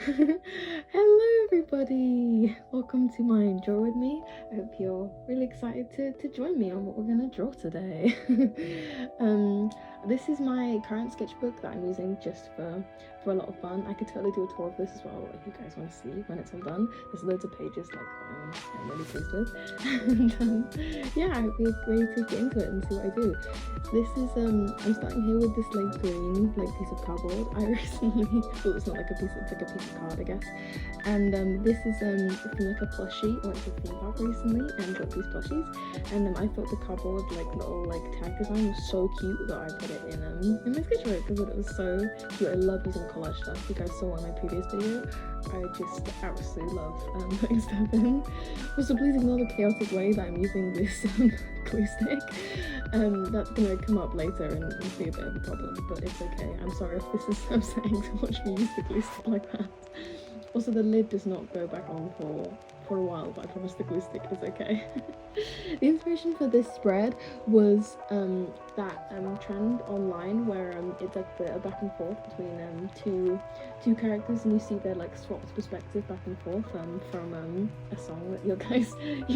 Hello everybody! Welcome to my Draw With Me. I hope you're really excited to join me on what we're going to draw today. This is my current sketchbook that I'm using just for a lot of fun. I could totally do a tour of this as well if you guys want to see when it's all done. There's loads of pages like I'm really pleased with. And yeah, I hope you're ready to get into it and see what I do. This is I'm starting here with this like green piece of cardboard. I recently, well, it's not like a piece, it's like a piece of card, I guess. And this is from like a plushie. I went to a theme park recently and got these plushies, and I thought the cardboard little tag design was so cute that I put it in my sketchbook because it was so cute. I love using collage stuff. You guys saw in my previous video, I just absolutely love putting stuff in. Also, please ignore the chaotic way that I'm using this glue stick. That's gonna come up later and be a bit of a problem, but it's okay. I'm sorry if this is upsetting to watch me use the glue stick like that. Also, the lid does not go back on for a while, but I promise the glue stick is okay. The inspiration for this spread was that trend online where it's like the back and forth between two characters, and you see their swapped perspective back and forth from a song that you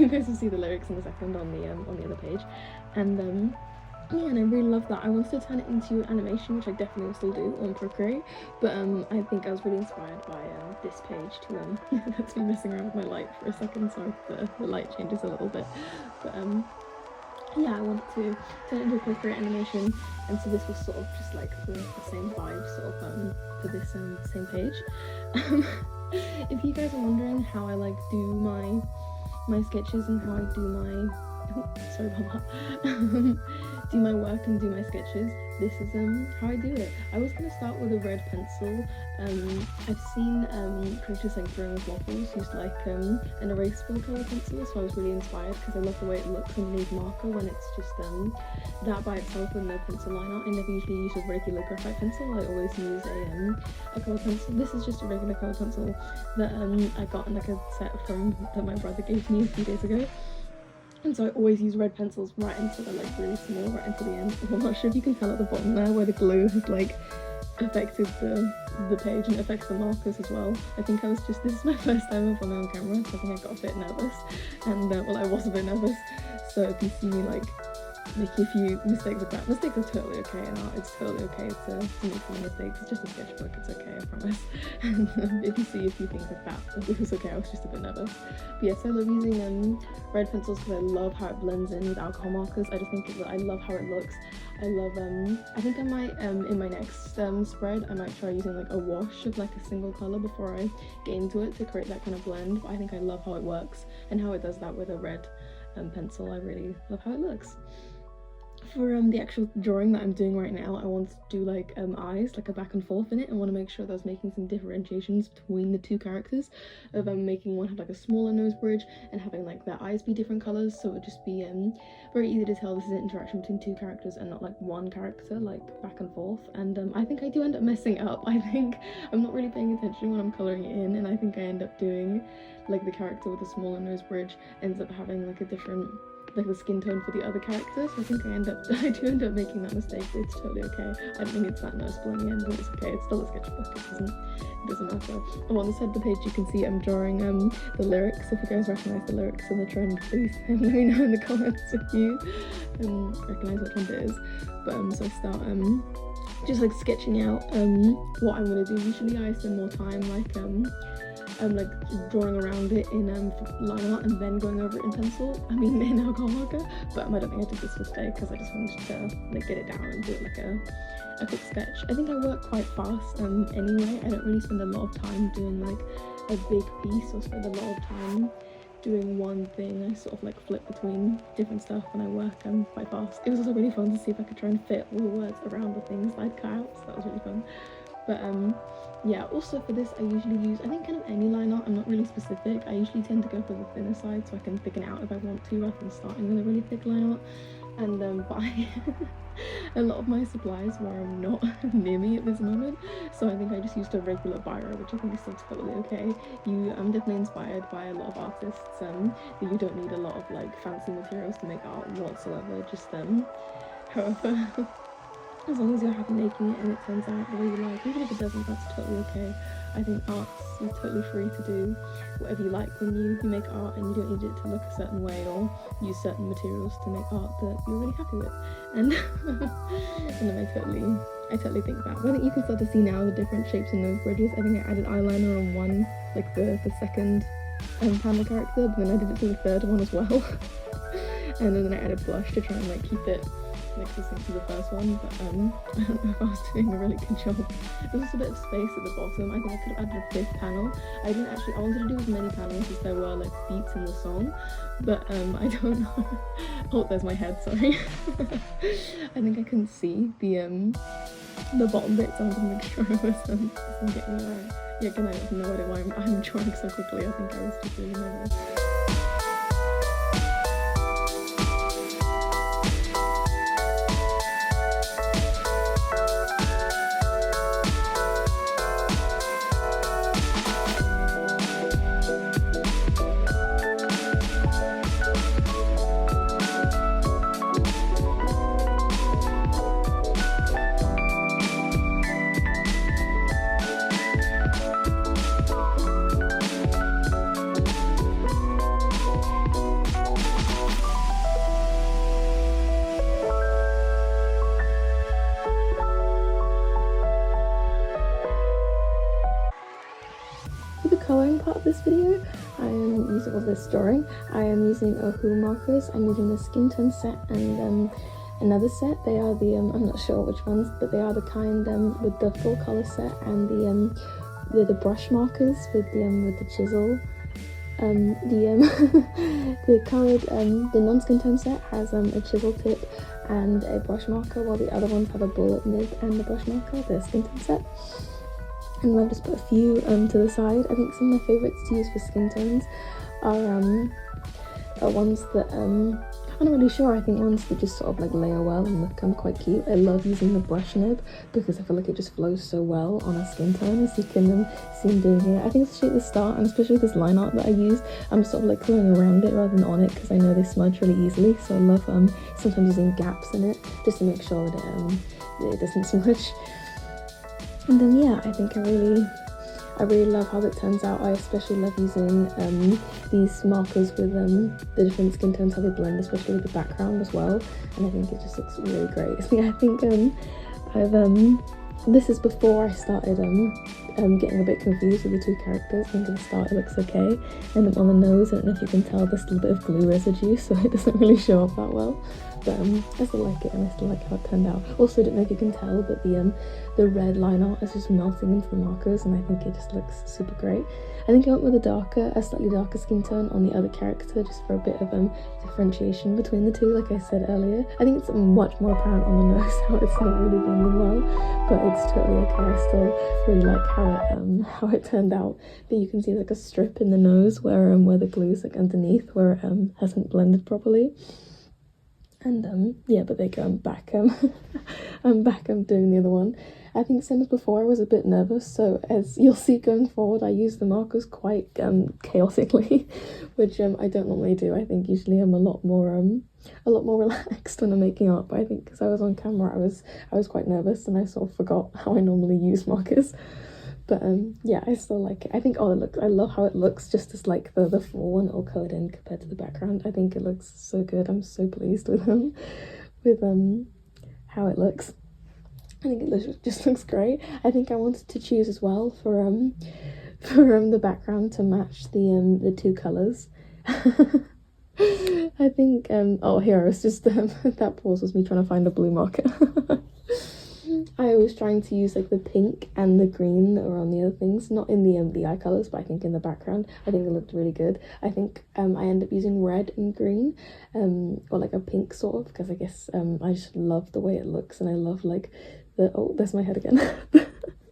guys will see the lyrics in a second on the other page, and yeah, and I really love that. I wanted to turn it into animation, which I definitely will still do on Procreate, but I think I was really inspired by this page to that's me messing around with my light for a second. Sorry if the light changes a little bit, but yeah, I wanted to turn it into a Procreate animation, and so this was sort of just like the same vibe sort of for this same page. If you guys are wondering how I do my sketches and how I do my sorry about that do my work and do my sketches, this is how I do it. I was going to start with a red pencil. I've seen creators drawing with waffles use an erasable colour pencil, so I was really inspired because I love the way it looks underneath marker when it's just that by itself with no pencil line art. I never usually use a regular graphite pencil. I always use a colour pencil. This is just a regular colour pencil that I got in a set that my brother gave me a few days ago. And so I always use red pencils right until they're really small, right until the end. I'm not sure if you can tell at the bottom there where the glue has affected the page, and it affects the markers as well. I think this is my first time filming on camera, so I think I got a bit nervous, and well, I was a bit nervous. So if you see me making a few mistakes like that, mistakes are totally okay in art. It's totally okay to make some mistakes. It's just a sketchbook, it's okay, I promise. And if you think like that, it was okay. I was just a bit nervous. But yes, I love using red pencils because I love how it blends in with alcohol markers. I just think I love how it looks. I love I think I might in my next spread I might try using a wash of a single color before I get into it to create that kind of blend. But I think I love how it works and how it does that with a red pencil. I really love how it looks. For the actual drawing that I'm doing right now, I want to do eyes, a back and forth in it. I want to make sure that I was making some differentiations between the two characters, of making one have a smaller nose bridge and having their eyes be different colors, so it would just be very easy to tell this is an interaction between two characters and not one character back and forth. And I think I do end up messing up. I think I'm not really paying attention when I'm coloring it in, and I think I end up doing the character with a smaller nose bridge ends up having a different the skin tone for the other character, so I think I do end up making that mistake, but it's totally okay. I don't think it's that noticeable in the end, but it's okay. It's still a sketchbook. It doesn't matter. Oh, on the side of the page you can see I'm drawing the lyrics. If you guys recognize the lyrics in the trend, please let me know in the comments if you recognize what trend it is. But so I start just sketching out what I'm gonna do. Usually I spend more time drawing around it in line art and then going over it in pencil. I mean in alcohol marker. But I don't think I did this for today because I just wanted to get it down and do it a quick sketch. I think I work quite fast anyway. I don't really spend a lot of time doing a big piece or spend a lot of time doing one thing. I sort of flip between different stuff and I work quite fast. It was also really fun to see if I could try and fit all the words around the things that I'd cut out, so that was really fun. But yeah, also for this I usually use, I think kind of any line art. I'm not really specific. I usually tend to go for the thinner side so I can thicken it out if I want to, rather than starting with a really thick line art. And buy a lot of my supplies where I'm not near me at this moment, so I think I just used a regular biro, which I think is still totally okay. I'm definitely inspired by a lot of artists that you don't need a lot of fancy materials to make art whatsoever, just however as long as you're happy making it and it turns out the way you like. Even if it doesn't, that's totally okay. I think you're totally free to do whatever you like when you make art, and you don't need it to look a certain way or use certain materials to make art that you're really happy with. And and then I totally think that. But I think you can start to see now the different shapes in those bridges. I think I added eyeliner on one, like the second panel character, but then I did it to the third one as well. And then I added blush to try and like keep it like the same to the first one, but I don't know if I was doing a really good job. There was a bit of space at the bottom. I think I could have added a fifth panel. I wanted to do as many panels as there were like beats in the song, but I don't know. Oh, there's my head, sorry. I think I couldn't see the bottom bit, so I wanted to make sure I was getting it right. Yeah, good night. I have no idea why I'm drawing so quickly. I think I was just really nervous. Colouring part of this video, I am using all this drawing. I am using Who markers. I'm using the skin tone set and another set. They are the I'm not sure which ones, but they are the kind with the full colour set, and the brush markers with the chisel. The coloured the non-skin tone set has a chisel tip and a brush marker, while the other ones have a bullet nib and the brush marker. The skin tone set. And I've just put a few to the side. I think some of my favourites to use for skin tones are ones that I'm not really sure. I think ones that just sort of like layer well and look quite cute. I love using the brush nib because I feel like it just flows so well on a skin tone, as you can see me doing here. I think especially at the start, and especially this line art that I use, I'm sort of like going around it rather than on it, because I know they smudge really easily. So I love sometimes using gaps in it just to make sure that it doesn't smudge. And then yeah, I think I really love how it turns out. I especially love using these markers with the different skin tones, how they blend, especially with the background as well. And I think it just looks really great. I think this is before I started getting a bit confused with the two characters. I think at the start it looks okay, and then on the nose, I don't know if you can tell, there's a little bit of glue residue, so it doesn't really show up that well. But I still like it, and I still like how it turned out. Also, I don't know if you can tell, but the red line art is just melting into the markers, and I think it just looks super great. I think I went with a slightly darker skin tone on the other character, just for a bit of differentiation between the two, like I said earlier. I think it's much more apparent on the nose how it's not really blending well, but it's totally okay. I still really like how it turned out. But you can see like a strip in the nose where the glue is like underneath, where it hasn't blended properly. And yeah, but there you go, I'm back I'm doing the other one. I think same as before, I was a bit nervous, so as you'll see going forward, I use the markers quite chaotically, which I don't normally do. I think usually I'm a lot more relaxed when I'm making art, but I think because I was on camera, I was quite nervous, and I sort of forgot how I normally use markers. But yeah, I still like it. I think I love how it looks, just as like the full one all coloured in compared to the background. I think it looks so good. I'm so pleased with how it looks. I think it just looks great. I think I wanted to choose as well for the background to match the two colours. I think oh, here I was just that pause was me trying to find a blue marker. I was trying to use like the pink and the green that were on the other things, not in the eye colours, but I think in the background. I think it looked really good. I think I end up using red and green, or like a pink sort of, because I guess I just love the way it looks, and I love like oh, there's my head again.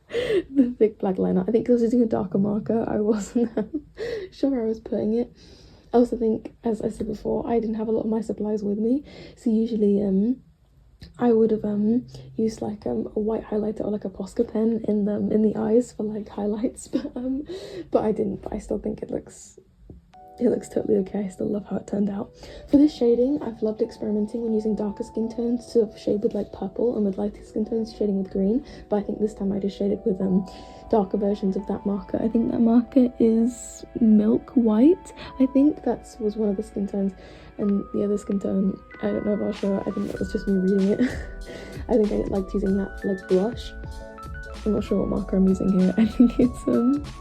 The thick black line art. I think because I was using a darker marker, I wasn't sure where I was putting it. I also think, as I said before, I didn't have a lot of my supplies with me, so usually I would have used like a white highlighter or like a Posca pen in the eyes for like highlights, but I didn't. But I still think it looks it looks totally okay. I still love how it turned out. For this shading, I've loved experimenting when using darker skin tones to shade with like purple, and with lighter skin tones shading with green, but I think this time I just shaded with darker versions of that marker. I think that marker is milk white. I think that was one of the skin tones, and the other skin tone, I don't know if I'll show it. I think that was just me reading it. I think I liked using that for like blush. I'm not sure what marker I'm using here. I think it's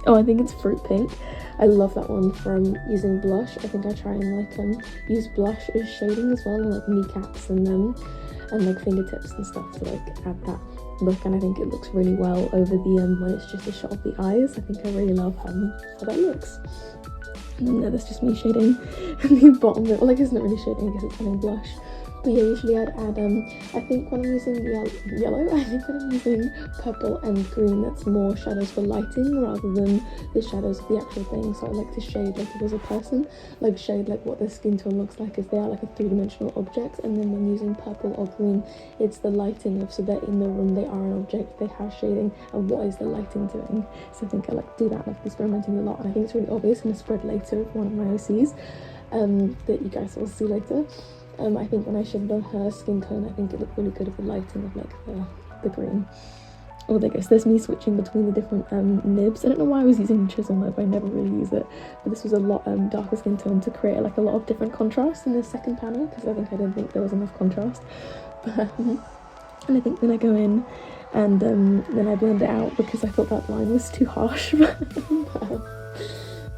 I think it's Fruit Pink. I love that one from using blush. I think I try and like use blush as shading as well, and like kneecaps and like fingertips and stuff to like add that look, and I think it looks really well over the when it's just a shot of the eyes. I think I really love how that looks. And then that's just me shading the bottom bit. Well, like it's not really shading, I guess it's adding blush. But yeah, usually I'd add, I think when I'm using yellow, I think when I'm using purple and green, that's more shadows for lighting rather than the shadows of the actual thing. So I like to shade like if it was a person, like shade like what their skin tone looks like as they are like a three-dimensional object. And then when using purple or green, it's the lighting of, so they're in the room, they are an object, they have shading, and what is the lighting doing. So I think I like to do that, like experimenting a lot, and I think it's really obvious in a spread later of one of my OCs that you guys will see later. I think when I showed on her skin tone, I think it looked really good with the lighting of like the green. Oh, there goes. There's me switching between the different nibs. I don't know why I was using chisel nib. I never really use it, but this was a lot darker skin tone to create like a lot of different contrast in the second panel, because I didn't think there was enough contrast. But and I think then I go in and then I blend it out because I thought that line was too harsh.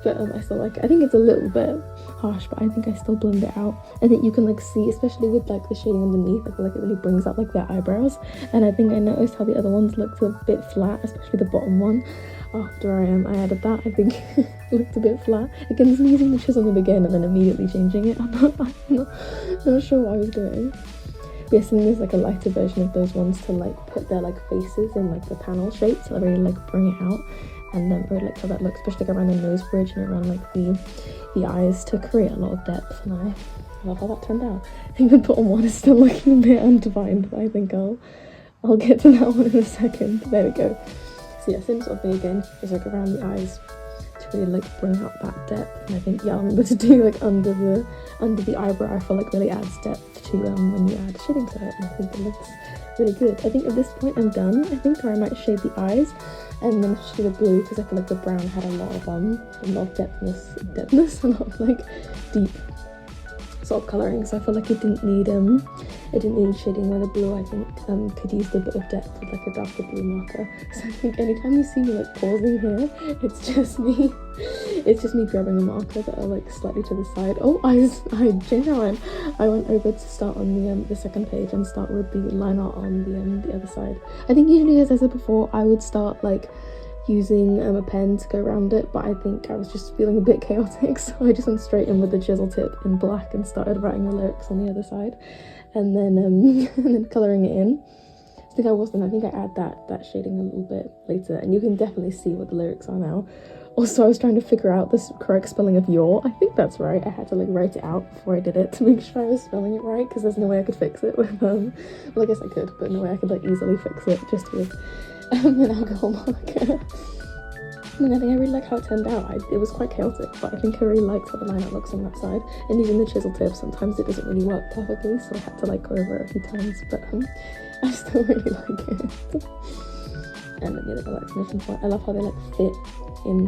But I still like it. I think it's a little bit harsh, but I think I still blend it out. I think you can like see, especially with like the shading underneath, I feel like it really brings out like their eyebrows. And I think I noticed how the other ones looked a bit flat, especially the bottom one. After I added that, I think it looked a bit flat. Again, it's me using the chisel nib again and then immediately changing it. I'm not sure what I was doing. But yes, and there's like a lighter version of those ones to like put their like faces in like the panel shape, so I really like bring it out. And then really like how that looks, especially like around the nose bridge and around like the eyes, to create a lot of depth. And I love how that turned out. I think the bottom one is still looking a bit undefined, but I think I'll get to that one in a second. There we go. So yeah, same sort of thing again, just like around the eyes to really like bring out that depth. And I think, yeah, I'll remember to do like under the eyebrow. I feel like really adds depth to when you add shading to it, and I think it looks really good. I think at this point I'm done. I think I might shade the eyes and then shade the blue, because I feel like the brown had a lot of depthness, a lot of like deep sort of colouring, so I feel like it didn't need shading where the blue I think could use a bit of depth with like a darker blue marker. So I think anytime you see me like pausing here, it's just me grabbing a marker that are like slightly to the side. Oh, I changed my mind. I went over to start on the second page and start with the line art on the other side. I think usually, as I said before, I would start like using a pen to go around it, but I think I was just feeling a bit chaotic, so I just went straight in with the chisel tip in black and started writing the lyrics on the other side, and then and then colouring it in. I think I add that shading a little bit later, and you can definitely see what the lyrics are now. Also, I was trying to figure out the correct spelling of your. I think that's right. I had to like write it out before I did it to make sure I was spelling it right, because there's no way I could fix it with well, I guess I could, but no way I could like easily fix it just with an alcohol marker. And I think I really like how it turned out. It was quite chaotic, but I think I really liked how the line art looks on that side. And using the chisel tip, sometimes it doesn't really work perfectly, so I had to like go over it a few times, but I still really like it. And then the other exclamation point. I love how they like fit in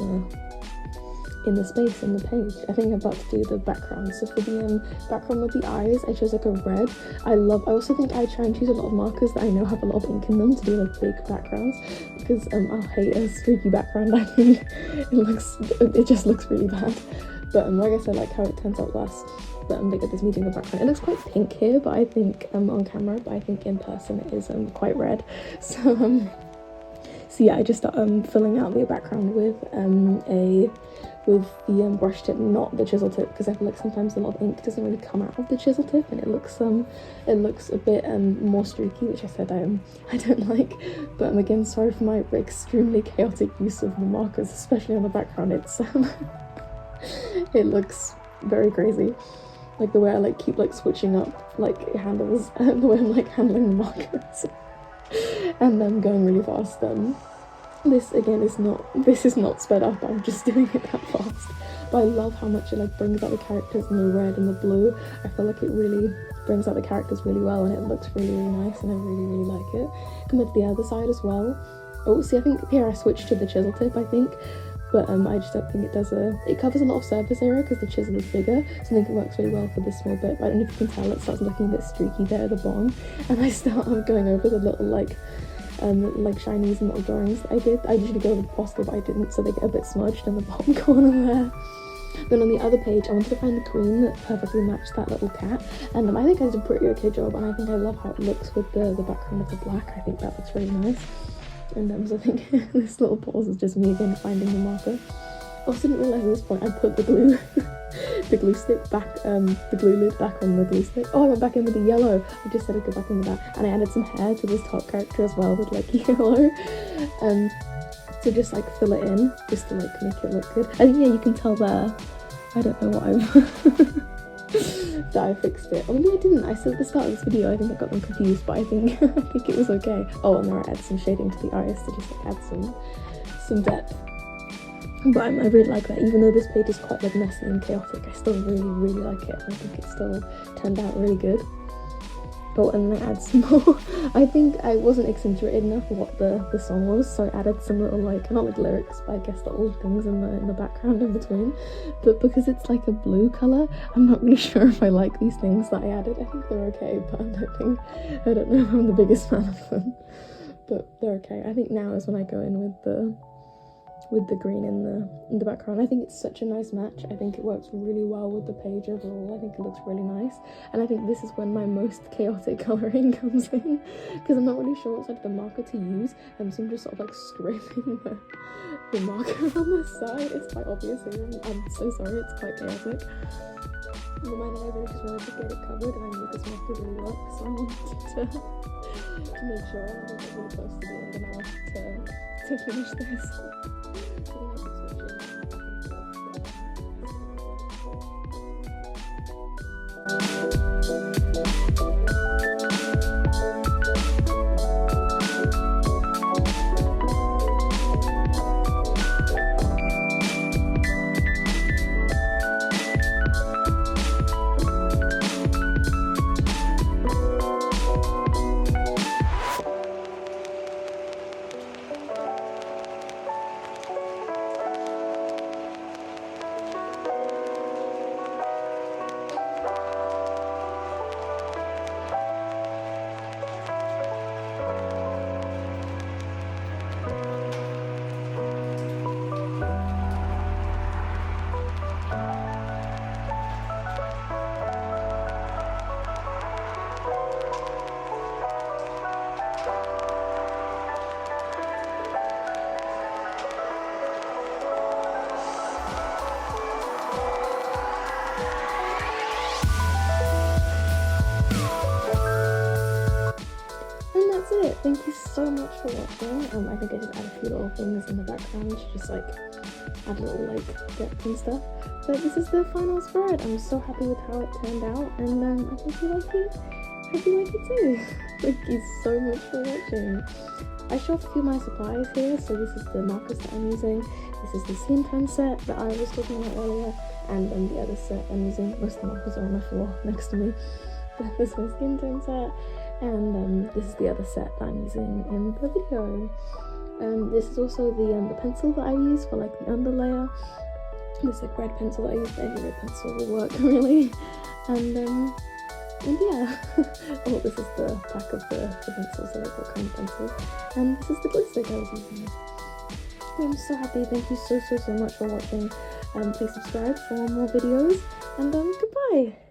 the space in the page. I think I'm about to do the background. So for the background with the eyes, I chose like a red. I also think I try and choose a lot of markers that I know have a lot of ink in them to do like big backgrounds, because I'll hate a streaky background. I think it just looks really bad. But like I said, like how it turns out last. But look at this me doing a background. It looks quite pink here, but I think on camera, but I think in person it is quite red. So yeah, I just start filling out the background with the brush tip, not the chisel tip, because I feel like sometimes a lot of ink doesn't really come out of the chisel tip, and it looks a bit more streaky, which I said I don't like. But again, sorry for my extremely chaotic use of the markers, especially on the background. It's it looks very crazy, like the way I like keep like switching up like handles and the way I'm like handling the markers and then going really fast. This again is not sped up, I'm just doing it that fast. but I love how much it like brings out the characters in the red and the blue. I feel like it really brings out the characters really well, and it looks really nice, and I really like it. Compared to the other side as well. Oh, see, I think here I switched to the chisel tip, I think, but I just don't think it covers a lot of surface area because the chisel is bigger, so I think it works really well for this small bit. But I don't know if you can tell, it starts looking a bit streaky there at the bottom, and I start going over the little like shinies and little drawings that I did. I usually go with postal, but I didn't, so they get a bit smudged in the bottom corner there. Then on the other page, I wanted to find the green that perfectly matched that little cat, and I think I did a pretty okay job, and I think I love how it looks with the background of the black. I think that looks really nice. And so I think this little pause is just me again finding the marker. I also didn't realise at this point I put the glue stick back, the glue lid back on the glue stick. Oh, I went back in with the yellow. I just said I'd go back in with that, and I added some hair to this top character as well with like yellow, to just like fill it in, just to like make it look good. I think, yeah, you can tell there. I don't know what I've that I fixed it. Or maybe I didn't. I said at the start of this video I think I got them confused, but I think it was okay. Oh, and there I added some shading to the eyes to just like add some depth. But I really like that. Even though this page is quite like messy and chaotic, I still really like it. I think it still turned out really good. Oh, and then I add some more. I think I wasn't accentuated enough what the song was, so I added some little like, not like lyrics, but I guess little things in the background in between. But because it's like a blue colour, I'm not really sure if I like these things that I added. I think they're okay, but I don't know if I'm the biggest fan of them. But they're okay. I think now is when I go in with the green in the background. I think it's such a nice match. I think it works really well with the page overall. I think it looks really nice, and I think this is when my most chaotic colouring comes in, because I'm not really sure what side of the marker to use, and so I'm just sort of like scraping the marker on the side. It's quite obvious here. I'm so sorry, it's quite chaotic. But my I really just wanted to get it covered, and I knew this marker really work, so I wanted to make sure. I think it's really close to the end, and I wanted to finish this. It. Thank you so much for watching. I think I just add a few little things in the background to just like add a little like depth and stuff. But this is the final spread. I'm so happy with how it turned out, and I hope you like it. Hope you like it too. Thank you so much for watching. I show off a few of my supplies here. So this is the markers that I'm using. This is the skin tone set that I was talking about earlier, and then the other set I'm using. Most of the markers are on the floor next to me. But this is my skin tone set. And this is the other set that I'm using in the video. This is also the pencil that I use for like the underlayer. This like red pencil that I use. Any red pencil will work really. And yeah. Oh, this is the back of the pencil, so like what kind of pencil. And this is the glue stick I was using. I'm so happy. Thank you so much for watching. Please subscribe for more videos. And goodbye.